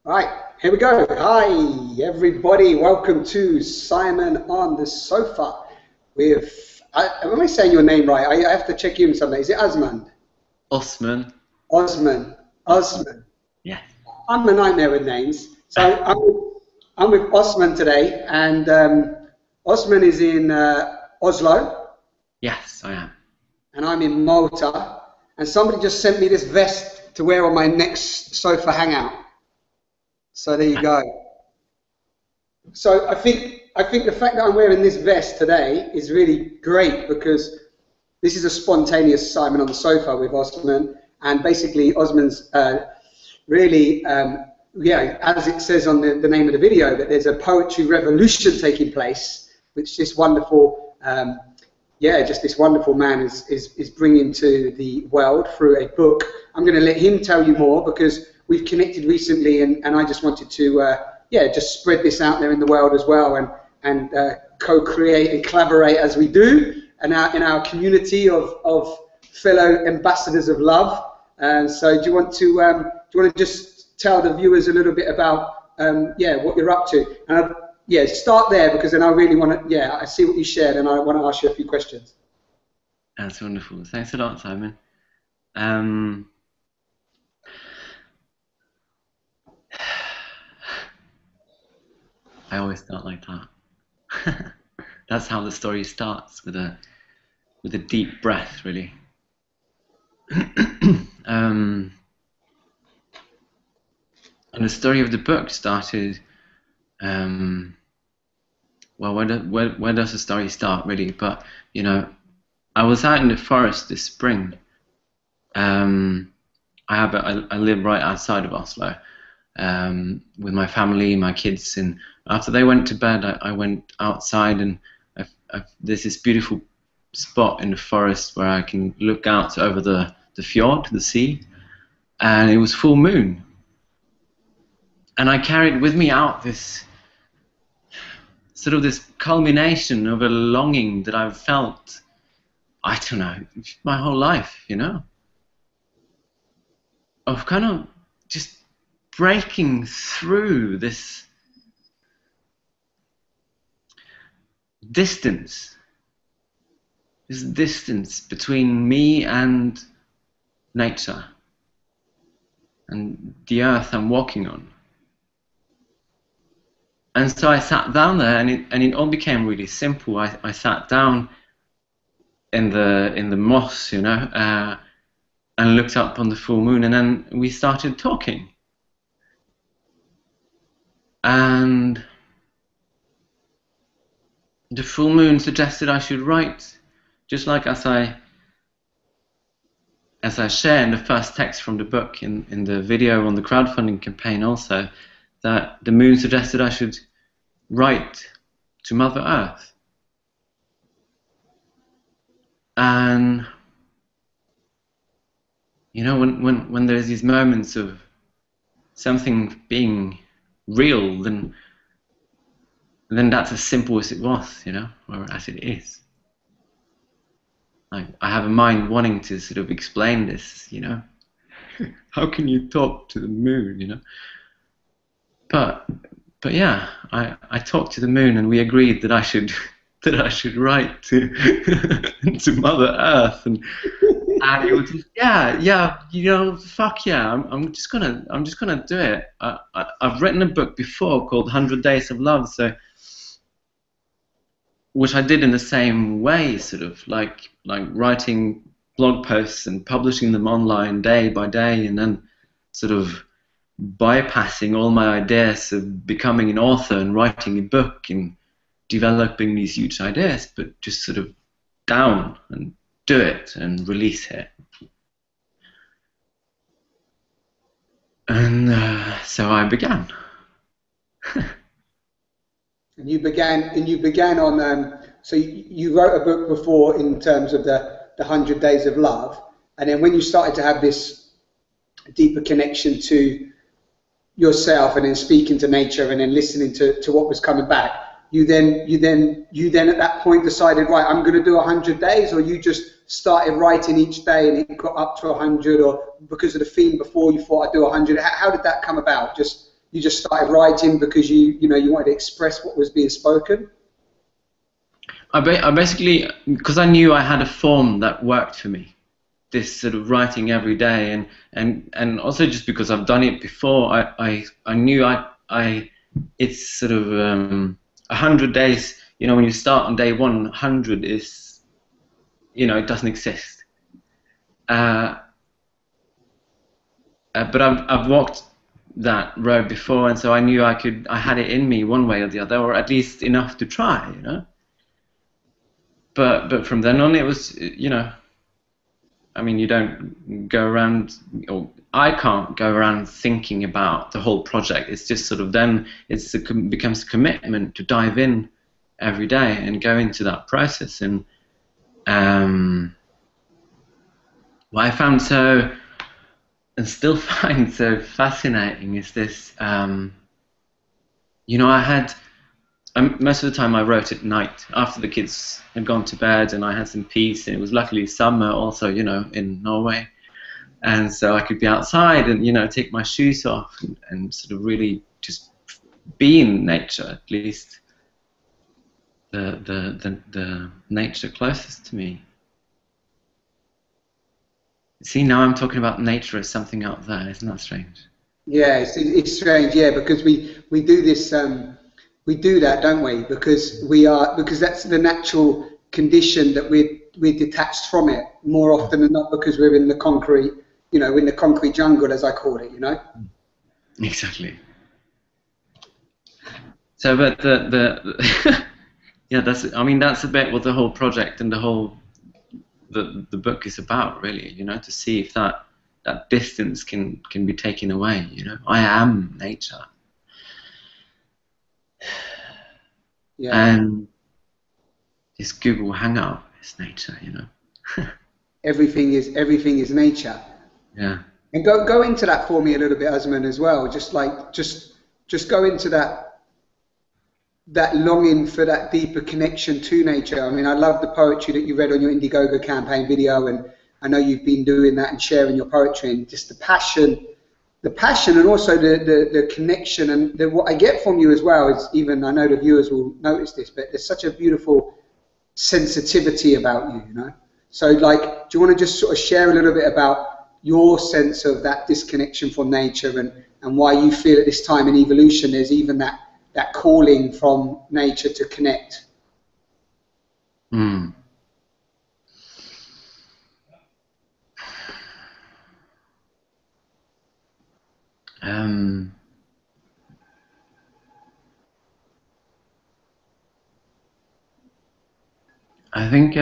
Right, here we go. Hi, everybody. Welcome to Simon on the Sofa with, am I saying your name right? I have to check in something. Is it Åsmund? Åsmund. Osman. Osman. Yeah. I'm a nightmare with names. So I'm with Åsmund today, and Åsmund is in Oslo. Yes, I am. And I'm in Malta. And somebody just sent me this vest to wear on my next sofa hangout. So there you go. So I think the fact that I'm wearing this vest today is really great because this is a spontaneous Simon on the Sofa with Åsmund, and basically Åsmund's really, as it says on the name of the video, that there's a poetry revolution taking place, which this wonderful, just this wonderful man is bringing to the world through a book. I'm going to let him tell you more because we've connected recently, and I just wanted to, just spread this out there in the world as well, and co-create and collaborate as we do, and in our community of fellow ambassadors of love. So, do you want to just tell the viewers a little bit about, what you're up to? And start there because then I really want to, I see what you shared, and I want to ask you a few questions. That's wonderful. Thanks a lot, Simon. I always start like that. That's how the story starts, with a deep breath, really. And the story of the book started. Well, where does the story start, really? But I was out in the forest this spring. I live right outside of Oslo. With my family, my kids, and after they went to bed, I went outside, and there's this beautiful spot in the forest where I can look out over the fjord, the sea, and it was full moon. And I carried with me out this sort of this culmination of a longing that I've felt, I don't know, my whole life, of kind of just breaking through this distance between me and nature and the earth I'm walking on. And so I sat down there, and it all became really simple. I sat down in the moss, and looked up on the full moon, and then we started talking. And the full moon suggested I should write, just like as I share in the first text from the book, in the video on the crowdfunding campaign also, that the moon suggested I should write to Mother Earth. And when there's these moments of something being real, then that's as simple as it was, or as it is. Like, I have a mind wanting to sort of explain this, How can you talk to the moon, But yeah, I talked to the moon, and we agreed that I should write to to Mother Earth, and it was just, fuck yeah, I'm just gonna do it. I've written a book before called 100 Days of Love, which I did in the same way, sort of like writing blog posts and publishing them online day by day, and then sort of bypassing all my ideas of becoming an author and writing a book and developing these huge ideas, but just sort of down and do it and release it. And so I began. And you began on. So you wrote a book before in terms of the 100 Days of Love, and then when you started to have this deeper connection to yourself, and then speaking to nature, and then listening to what was coming back, you then at that point decided, right, I'm going to do 100 days, or you just started writing each day and it got up to 100, or because of the theme before you thought I'd do 100? How did that come about? Just you just started writing because you wanted to express what was being spoken? I basically, because I knew I had a form that worked for me, this sort of writing every day, and also just because I've done it before, I knew it's sort of 100 days. You know, when you start on day 100 is, it doesn't exist. But I've walked that road before, and so I knew I had it in me one way or the other, or at least enough to try, But from then on, it was, I mean, you don't go around, or I can't go around thinking about the whole project. It's just sort of then it becomes a commitment to dive in every day and go into that process. And what I found and still find so fascinating is this, most of the time I wrote at night after the kids had gone to bed and I had some peace, and it was luckily summer also, in Norway, and so I could be outside and take my shoes off and sort of really just be in nature, at least the nature closest to me. See, now I'm talking about nature as something out there. Isn't that strange? Yeah, it's strange. Yeah, because we do this. We do that, don't we? Because that's the natural condition that we're detached from it more often than not, because we're in the concrete, in the concrete jungle, as I call it, Exactly. So, but yeah, that's a bit what the whole project and the book is about, really. To see if that distance can be taken away. I am nature. Yeah. And this Google Hangout is nature, Everything is nature. Yeah. And go into that for me a little bit, Åsmund, as well. Just go into that longing for that deeper connection to nature. I mean, I love the poetry that you read on your Indiegogo campaign video, and I know you've been doing that and sharing your poetry, and just the passion, and also the connection, and what I get from you as well is, even I know the viewers will notice this, but there's such a beautiful sensitivity about you, So, do you want to just sort of share a little bit about your sense of that disconnection from nature, and why you feel at this time in evolution there's even that calling from nature to connect? I think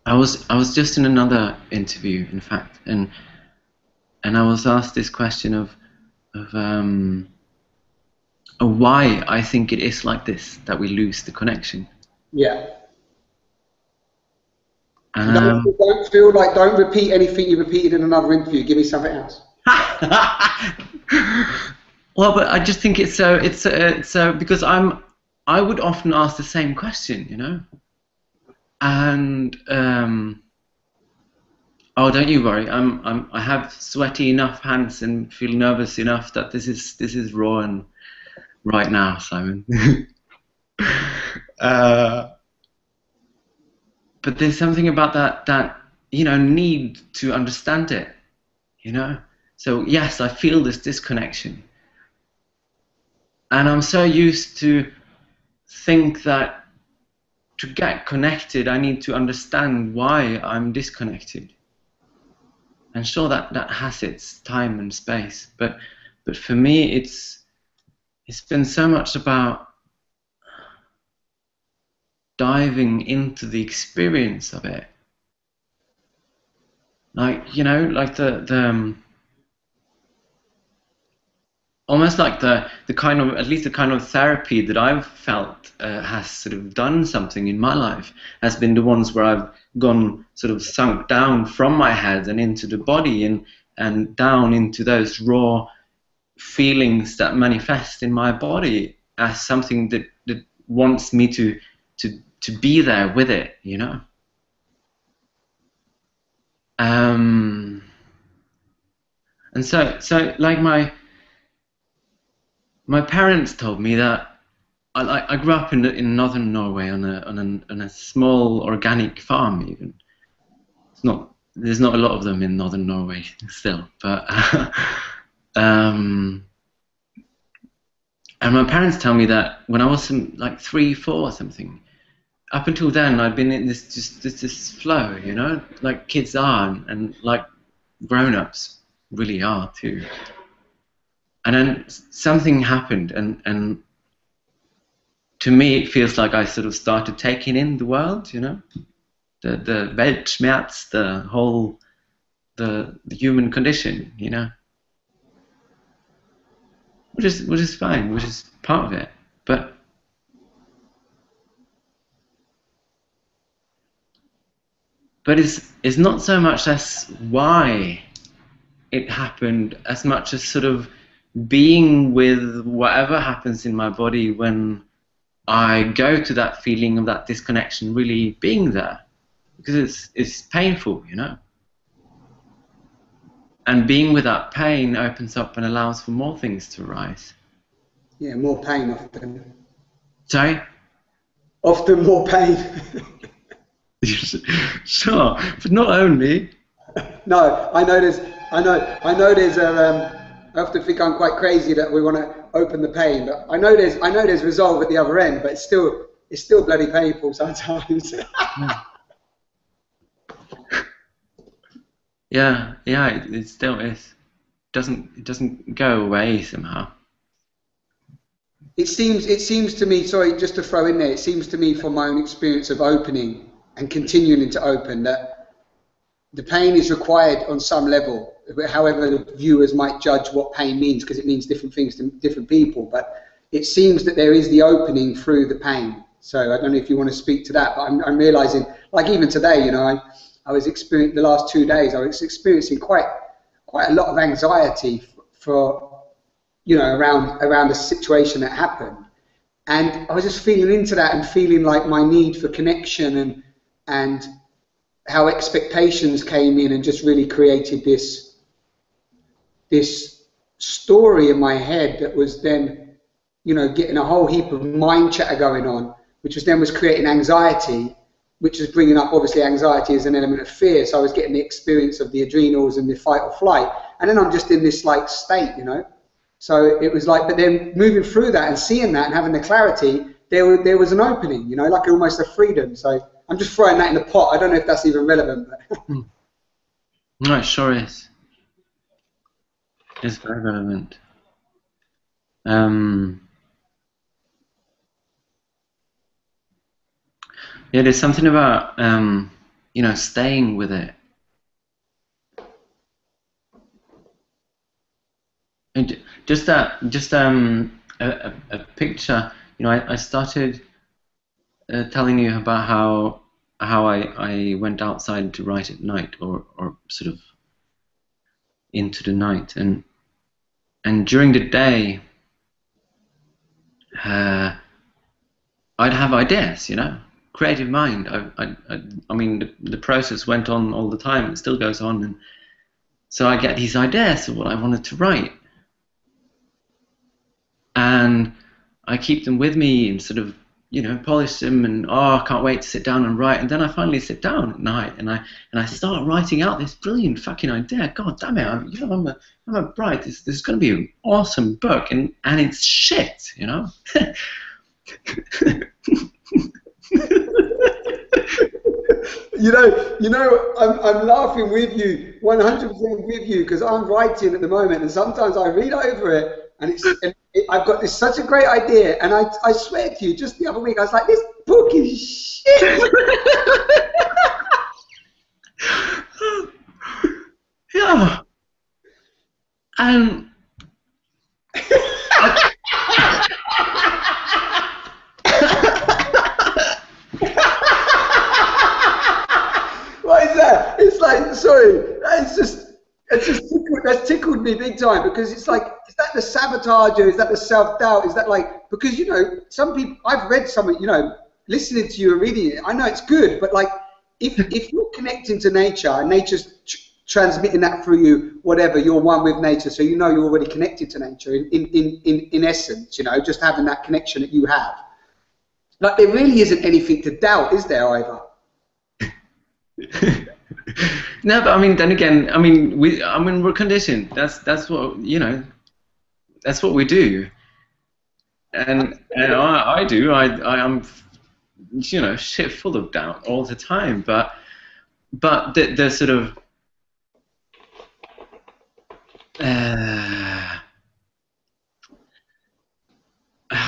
I was just in another interview, in fact, and I was asked this question of why I think it is like this, that we lose the connection. Yeah. And don't repeat anything you repeated in another interview. Give me something else. Well, but I just think it's so because I would often ask the same question, and oh, don't you worry, I have sweaty enough hands and feel nervous enough that this is raw and right now, Simon. But there's something about that need to understand it, So yes, I feel this disconnection, and I'm so used to think that to get connected, I need to understand why I'm disconnected. And sure, that has its time and space, but for me, it's been so much about diving into the experience of it, like the almost like the kind of, at least the kind of therapy that I've felt has sort of done something in my life has been the ones where I've gone sort of sunk down from my head and into the body, and down into those raw feelings that manifest in my body as something that wants me to be there with it, And And so like my parents told me that I grew up in northern Norway on a small organic farm. Even there's not a lot of them in northern Norway still, but and my parents tell me that when I was like 3, 4 or something, up until then I'd been in this flow, you know, like kids are and like grown-ups really are too. And then something happened, and to me it feels like I sort of started taking in the world, you know, the Weltschmerz, the whole the human condition, you know, which is fine, which is part of it, but it's not so much as why it happened as much as sort of being with whatever happens in my body when I go to that feeling of that disconnection, really being there, because it's painful, you know. And being with that pain opens up and allows for more things to arise. Yeah, more pain often. Sorry? Often more pain. Sure, but not only. No, I know there's I often think I'm quite crazy that we want to open the pain, but I know there's resolve at the other end, but it's still bloody painful sometimes. Yeah, it still is. It doesn't go away somehow. It seems to me, sorry, just to throw in there, it seems to me from my own experience of opening and continuing to open that the pain is required on some level, however the viewers might judge what pain means, because it means different things to different people, but it seems that there is the opening through the pain. So I don't know if you want to speak to that, but I'm realizing, like even today, you know, I was experiencing the last 2 days, I was experiencing quite a lot of anxiety for you know, around the situation that happened, and I was just feeling into that and feeling like my need for connection and how expectations came in and just really created this story in my head that was then, you know, getting a whole heap of mind chatter going on, which was creating anxiety, which is bringing up, obviously, anxiety as an element of fear. So I was getting the experience of the adrenals and the fight or flight, and then I'm just in this like state, you know. So it was like, but then moving through that and seeing that and having the clarity, there was an opening, you know, like almost a freedom. So I'm just throwing that in the pot. I don't know if that's even relevant. But No, it sure is. It's very relevant. Yeah, there's something about you know, staying with it. And just a picture. You know, I started telling you about how I went outside to write at night, or sort of into the night, and during the day I'd have ideas, you know, creative mind. I mean, the process went on all the time. It still goes on, and so I get these ideas of what I wanted to write, and I keep them with me and sort of, you know, polish them, and I can't wait to sit down and write. And then I finally sit down at night and I start writing out this brilliant fucking idea. God damn it! I'm a bright. This is going to be an awesome book, and it's shit, you know. You know, I'm laughing with you, 100% with you, because I'm writing at the moment, and sometimes I read over it, and I've got such a great idea, and I swear to you, just the other week I was like, this book is shit. Yeah, and what is that? It's like, sorry, that's tickled me big time, because it's like, is that the sabotage, or is that the self-doubt? Is that like, because, you know, some people, I've read some, you know, listening to you and reading it, I know it's good, but like, if you're connecting to nature, and nature's transmitting that through you, whatever, you're one with nature, so you know you're already connected to nature in essence, you know, just having that connection that you have. Like, there really isn't anything to doubt, is there, either? No, but I mean, then again, I mean, we're conditioned. That's what, you know, that's what we do. And I do. I am, you know, shit full of doubt all the time. But the sort of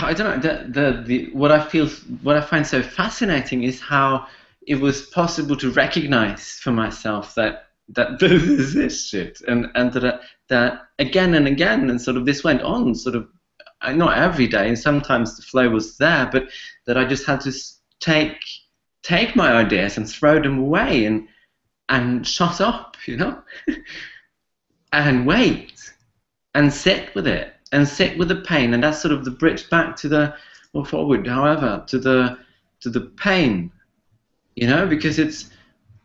I don't know. What I find so fascinating is how it was possible to recognize for myself that this is this shit, and that again and again, and sort of this went on sort of not every day, and sometimes the flow was there, but that I just had to take my ideas and throw them away and shut up, you know, and wait and sit with it and sit with the pain, and that's sort of the bridge back to the, or forward, however, to the pain, you know, because it's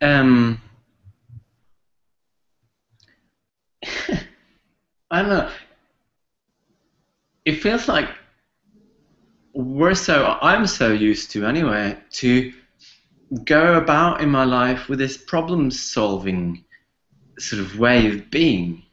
I don't know. It feels like I'm so used to, anyway, to go about in my life with this problem-solving sort of way of being,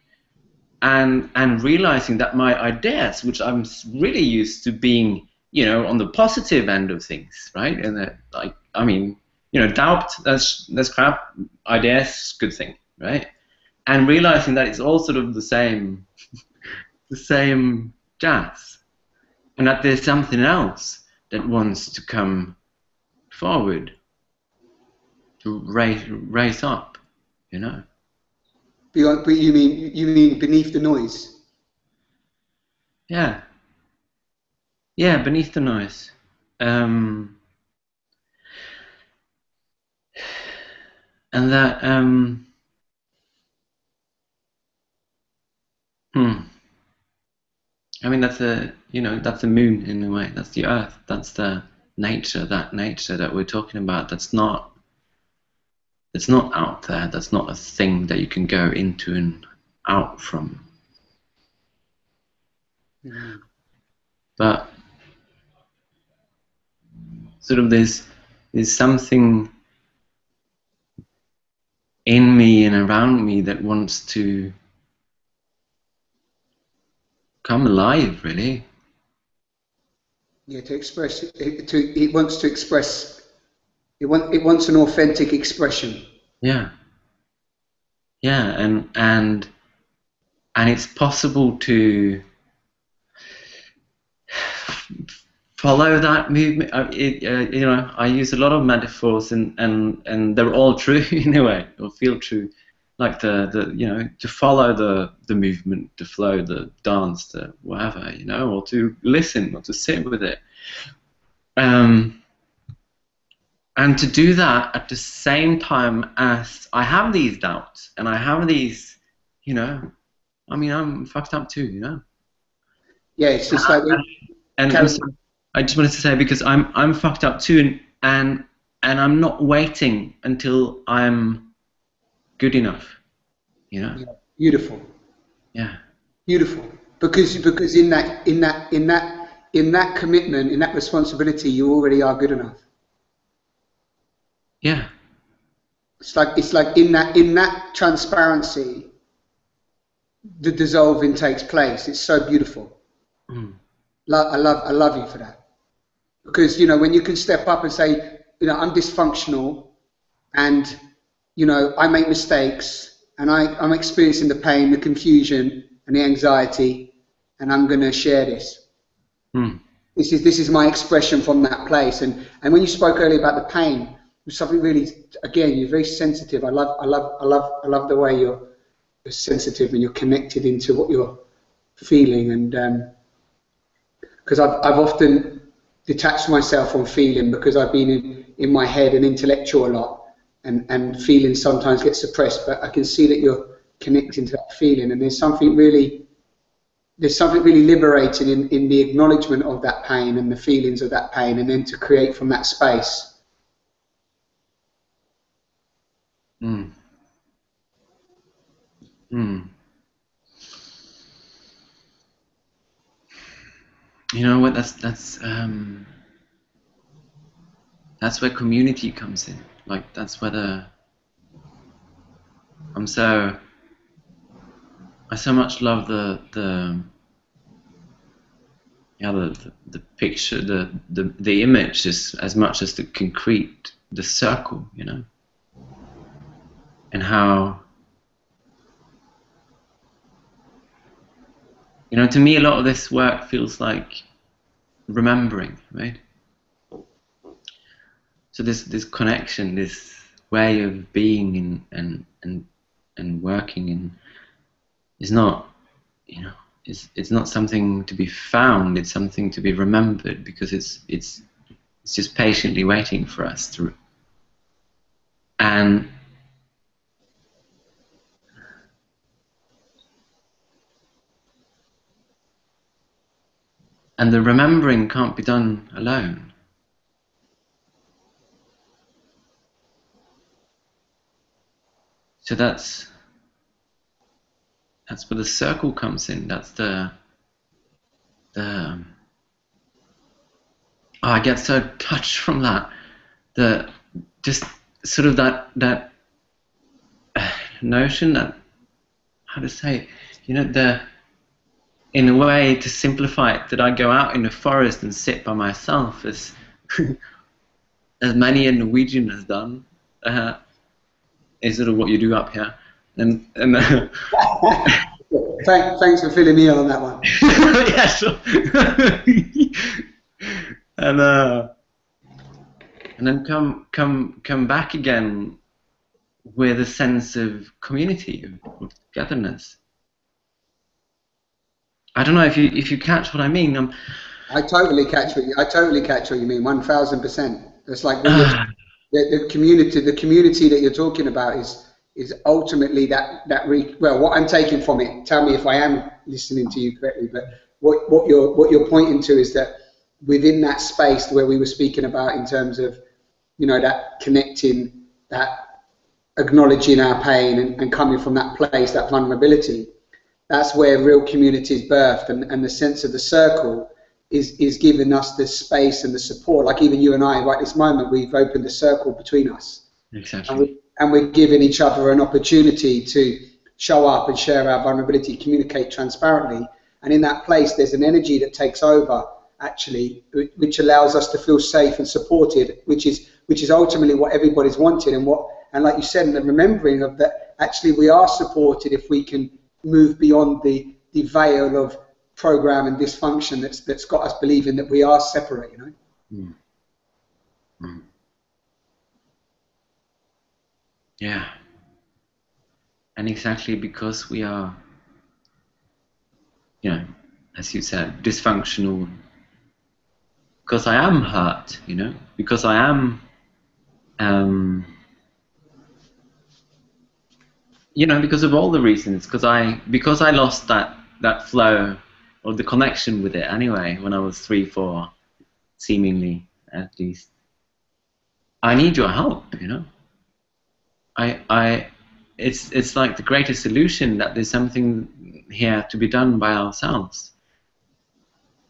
and realizing that my ideas, which I'm really used to being, you know, on the positive end of things, right? And that, like, I mean, you know, doubt, that's crap. Ideas, good thing, right? And realizing that it's all sort of the same jazz, and that there's something else that wants to come forward, to raise up, you know. But you mean beneath the noise? Yeah. Yeah, beneath the noise. And that I mean, that's that's the moon in a way. That's the earth. That's the nature. That nature that we're talking about. That's not. It's not out there. That's not a thing that you can go into and out from. Mm-hmm. But sort of there's something in me and around me that wants to come alive, really. Yeah, to express it wants to express. It wants an authentic expression. Yeah. Yeah, and it's possible to follow that movement. You know, I use a lot of metaphors, and they're all true in a way, or feel true. Like the you know, to follow the movement, the flow, the dance, the whatever, you know, or to listen, or to sit with it. And to do that at the same time as I have these doubts, and I have these, you know, I mean, I'm fucked up too, you know. Yeah, it's just like. I just wanted to say, because I'm fucked up too, and I'm not waiting until I'm good enough, you know. Yeah, beautiful. Yeah. Beautiful. Because in that commitment, in that responsibility, you already are good enough. Yeah. It's like in that transparency, the dissolving takes place. It's so beautiful. Mm. I love you for that. Because, you know, when you can step up and say, you know, I'm dysfunctional, and, you know, I make mistakes, and I'm experiencing the pain, the confusion, and the anxiety, and I'm going to share this. Mm. This is my expression from that place. And when you spoke earlier about the pain, it was something really, again, you're very sensitive. I love the way you're sensitive and you're connected into what you're feeling. And because I've often detached myself from feeling, because I've been in my head and intellectual a lot, and feeling sometimes gets suppressed. But I can see that you're connecting to that feeling, and there's something really liberating in the acknowledgement of that pain and the feelings of that pain, and then to create from that space. Mm. Mm. You know what? That's where community comes in. Like that's where I so much love the picture, the image as much as the concrete, the circle, you know, and how, you know, to me a lot of this work feels like remembering, right? So this connection, this way of being and working in is not, you know, it's not something to be found. It's something to be remembered, because it's just patiently waiting for us to. And the remembering can't be done alone. So that's where the circle comes in. That's the I get so touched from that. Just sort of that notion that, how to say, you know, in a way, to simplify it, that I go out in the forest and sit by myself, as many a Norwegian has done. Is sort of what you do up here, and Thanks for filling me in on that one. Yeah, sure. And then come back again with a sense of community, of togetherness. I don't know if you catch what I mean. I totally catch what you mean. 1000%. It's like the community that you're talking about is ultimately well, what I'm taking from it. Tell me if I am listening to you correctly. But what you're pointing to is that within that space where we were speaking about, in terms of, you know, that connecting, that acknowledging our pain and coming from that place, that vulnerability. That's where real community is birthed, and the sense of the circle is giving us the space and the support. Like even you and I, right this moment, we've opened a circle between us. Exactly. And we're giving each other an opportunity to show up and share our vulnerability, communicate transparently. And in that place, there's an energy that takes over, actually, which allows us to feel safe and supported, which is ultimately what everybody's wanted. And like you said, in the remembering of that, actually we are supported if we can move beyond the veil of program and dysfunction that's got us believing that we are separate, you know. Mm. Mm. Yeah. And exactly because we are, you know, as you said, dysfunctional, because I am hurt, you know, because I am, you know, because of all the reasons, because I lost that flow, or the connection with it anyway, when I was 3, 4, seemingly at least. I need your help, you know. It's like the greatest solution, that there's something here to be done by ourselves.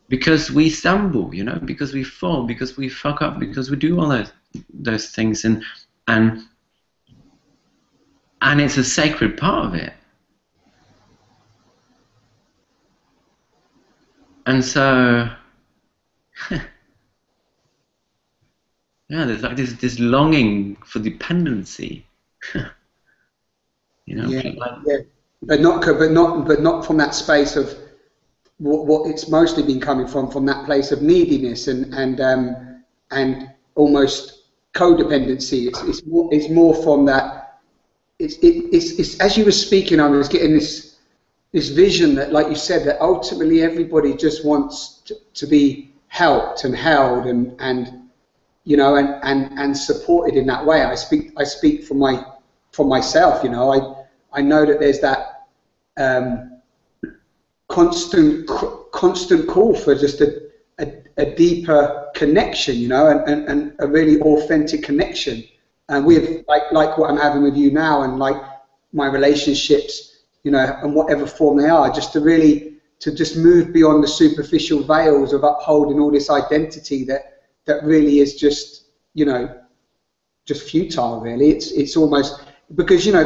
Because we stumble, you know, because we fall, because we fuck up, because we do all those things, and it's a sacred part of it. And so, yeah, there's like this longing for dependency. You know, yeah. But not from that space of what it's mostly been coming from that place of neediness and almost codependency. It's more from that. It's as you were speaking, I was getting this vision that, like you said, that ultimately everybody just wants to be helped and held and you know, and supported in that way. I speak from myself, you know. I know that there's that constant call for just a deeper connection, you know, and a really authentic connection. And with like what I'm having with you now, and like my relationships you know, and whatever form they are, just to really, to just move beyond the superficial veils of upholding all this identity that really is just, you know, just futile, really. It's almost, because, you know,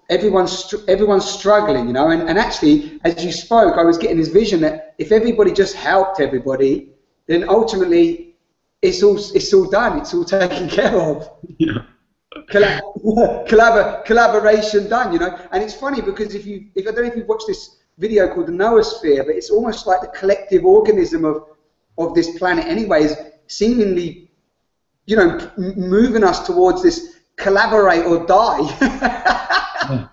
everyone's struggling, you know, and actually, as you spoke, I was getting this vision that if everybody just helped everybody, then ultimately it's all done, it's all taken care of. Yeah. Collaboration done, you know. And it's funny because if I don't know if you've watched this video called the Noosphere, but it's almost like the collective organism of this planet anyway is seemingly, you know, moving us towards this collaborate or die. Yeah.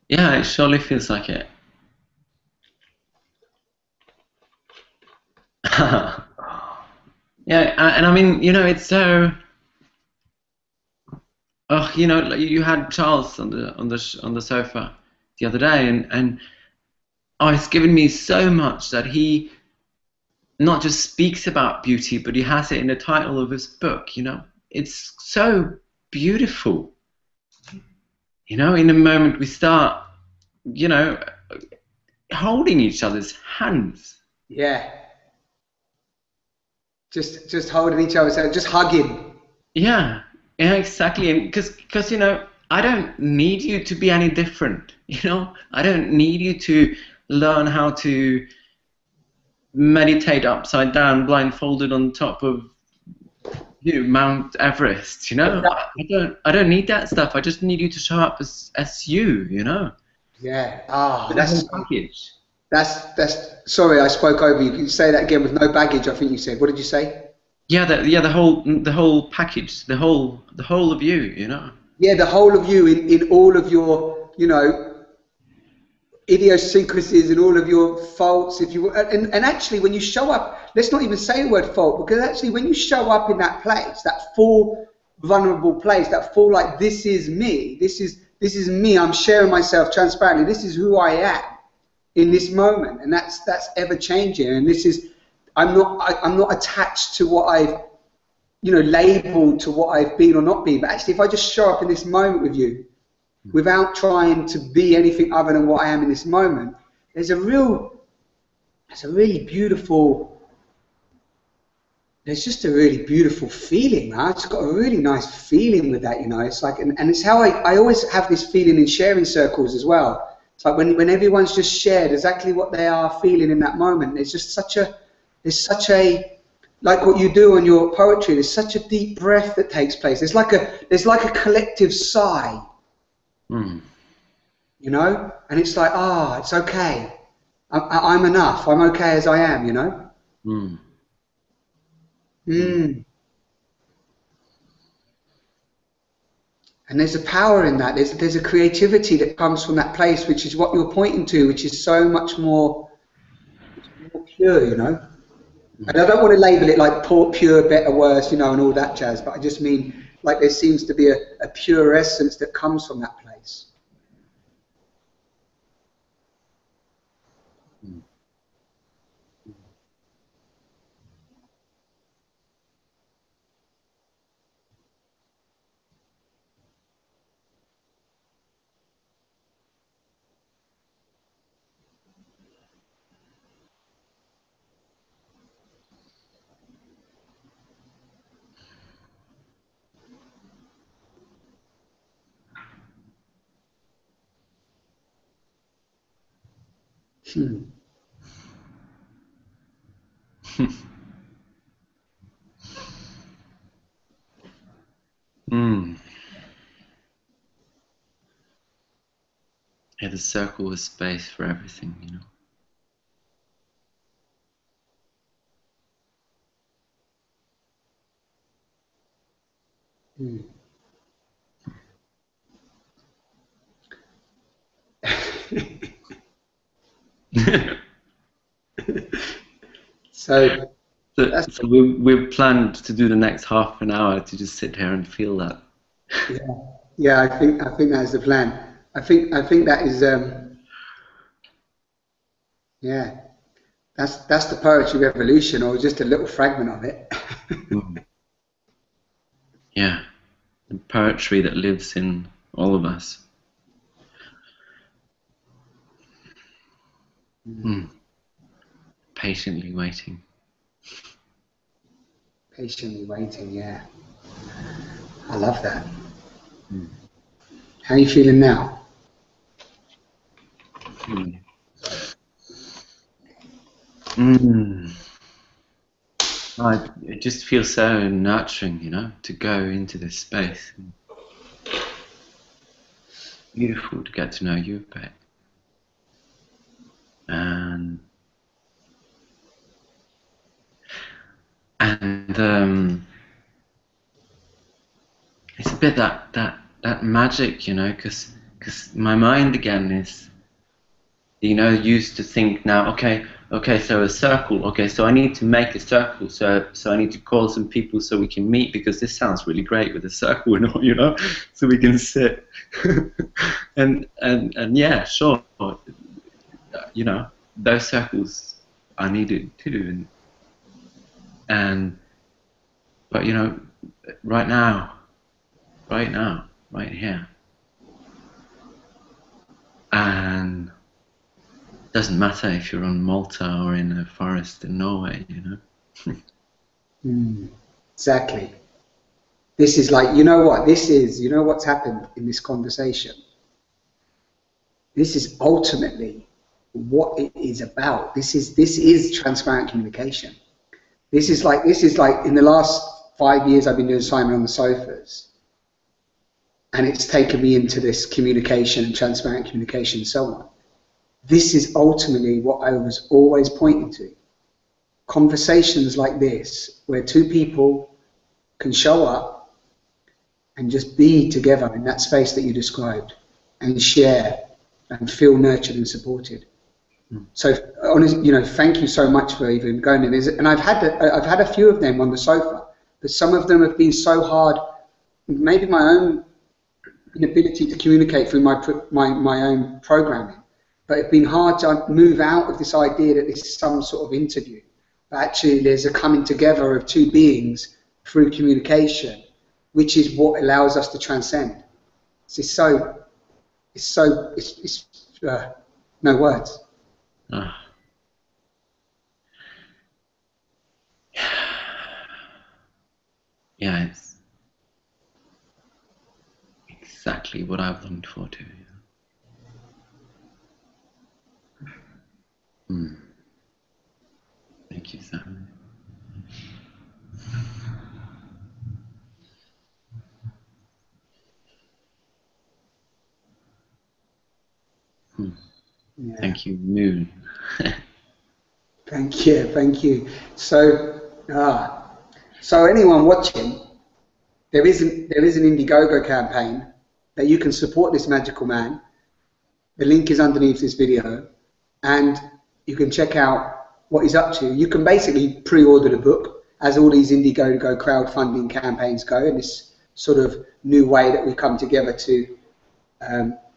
Yeah, it surely feels like it. Yeah, and I mean, you know, it's so. Oh, you know, you had Charles on the sofa the other day, and oh, it's given me so much that he not just speaks about beauty, but he has it in the title of his book. You know, it's so beautiful. You know, in the moment we start, you know, holding each other's hands. Yeah. Just holding each other's hand, just hugging. Yeah. Yeah, exactly. And because you know, I don't need you to be any different. You know, I don't need you to learn how to meditate upside down, blindfolded on top of, you know, Mount Everest. You know, I don't need that stuff. I just need you to show up as you. You know. Yeah. That's a package. That's. Sorry, I spoke over you. Can you say that again with no baggage? I think you said. What did you say? Yeah, the whole package, the whole of you, you know. Yeah, the whole of you in all of your, you know, idiosyncrasies and all of your faults. If you and actually, when you show up, let's not even say the word fault, because actually, when you show up in that place, that full vulnerable place, that full like this is me, this is me. I'm sharing myself transparently. This is who I am in this moment, and that's ever changing. And this is. I'm not attached to what I've, you know, labelled to what I've been or not been. But actually, if I just show up in this moment with you, without trying to be anything other than what I am in this moment, there's a really beautiful. There's just a really beautiful feeling, man. It's got a really nice feeling with that, you know. It's like, and it's how I always have this feeling in sharing circles as well. It's like when everyone's just shared exactly what they are feeling in that moment. There's just such a like what you do in your poetry, there's such a deep breath that takes place. There's like a collective sigh, you know, and it's like, it's okay. I'm enough. I'm okay as I am, you know. And there's a power in that. There's a creativity that comes from that place, which is what you're pointing to, which is so much more pure, you know. And I don't want to label it like poor, pure, better, worse, you know, and all that jazz, but I just mean like there seems to be a pure essence that comes from that place. Yeah, the circle was space for everything, you know. So we've planned to do the next half an hour to just sit here and feel that. Yeah, I think that's the plan. I think that is yeah, that's the poetry revolution, or just a little fragment of it. Yeah, the poetry that lives in all of us. Patiently waiting. Patiently waiting, yeah. I love that. How are you feeling now? It just feels so nurturing, you know, to go into this space. Beautiful to get to know you a bit. And it's a bit that magic, you know, because my mind again is, you know, used to think now, okay, so a circle, okay, so I need to make a circle, so I need to call some people so we can meet, because this sounds really great with a circle and all, you know, so we can sit. and yeah, sure, you know, those circles are needed too, but you know, right now, right here, and doesn't matter if you're on Malta or in a forest in Norway, you know. Exactly. This is like, you know what this is, you know what's happened in this conversation? This is ultimately what it is about. This is transparent communication. This is like in the last 5 years I've been doing Simon on the Sofas, and it's taken me into this communication, transparent communication, and so on. This is ultimately what I was always pointing to. Conversations like this, where two people can show up and just be together in that space that you described, and share and feel nurtured and supported. So, honestly, you know, thank you so much for even going in. And I've had a few of them on the sofa, but some of them have been so hard. Maybe my own inability to communicate through my own programming, but it's been hard to move out of this idea that this is some sort of interview. But actually, there's a coming together of two beings through communication, which is what allows us to transcend. It's no words. Yeah, it's exactly what I've longed for too. Thank you, Sam. Yeah. Thank you, Moon. Thank you. So anyone watching, there is an Indiegogo campaign that you can support this magical man. The link is underneath this video, and you can check out what he's up to. You can basically pre-order the book, as all these Indiegogo crowdfunding campaigns go, in this sort of new way that we come together to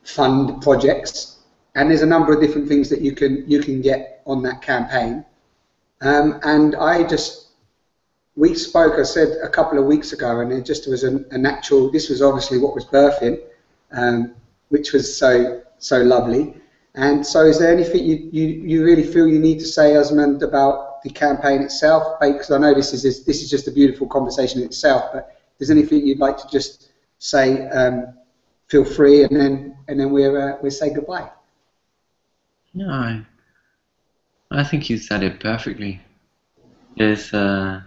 fund projects. And there's a number of different things that you can get on that campaign. And we spoke, I said a couple of weeks ago, and it just was a natural, this was obviously what was birthing, which was so lovely. And so is there anything you really feel you need to say, Åsmond, about the campaign itself? Because I know this is just a beautiful conversation in itself, but if there's anything you'd like to just say, feel free, and then we'll say goodbye. No, I think you said it perfectly. There's a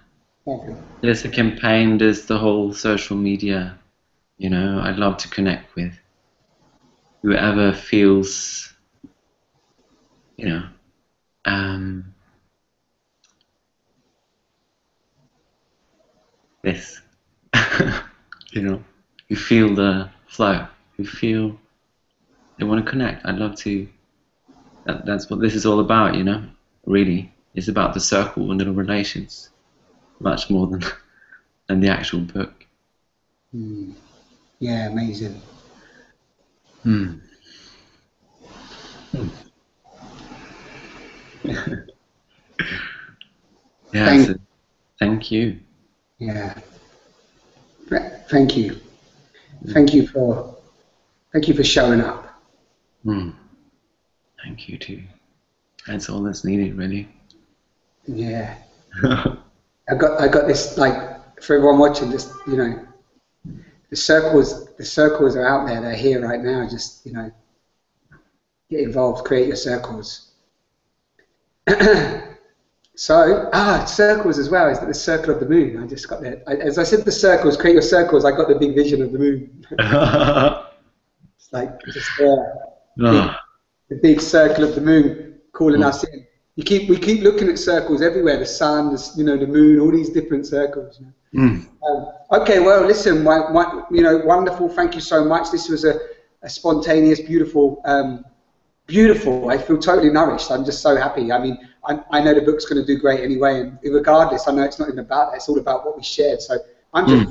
campaign, there's the whole social media, you know, I'd love to connect with whoever feels, you know, this, you know, who feel the flow, who feel they want to connect. I'd love to, that's what this is all about, you know, really. It's about the circle and the relations, much more than the actual book. Yeah, amazing. Yeah, thank you. Yeah, thank you. Thank you for showing up. Thank you too. That's all that's needed, really. Yeah. I got this, like, for everyone watching, just, you know, the circles are out there. They're here right now. Just, you know, get involved, create your circles. So, circles as well. Is that the circle of the moon? I just got that. As I said, the circles, create your circles. I got the big vision of the moon. It's like just the big circle of the moon calling us in. We keep looking at circles everywhere. The sun, you know, the moon, all these different circles. You know? Okay, well, listen, you know, wonderful. Thank you so much. This was a spontaneous, beautiful. Beautiful. I feel totally nourished. I'm just so happy. I mean, I know the book's going to do great anyway, and regardless, I know it's not even about that. It's all about what we shared. So I'm just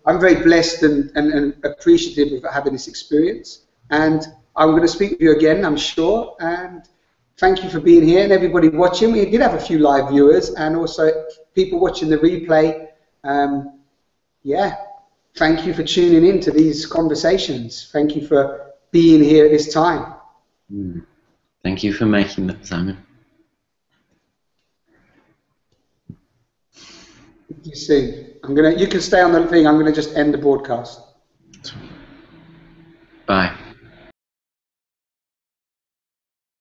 I'm very blessed and appreciative of having this experience. And I'm going to speak with you again, I'm sure. And thank you for being here, and everybody watching. We did have a few live viewers, and also people watching the replay. Yeah, thank you for tuning in to these conversations. Thank you for being here at this time. Thank you for making them, Simon. See you soon. You can stay on the thing. I'm gonna just end the broadcast. Bye.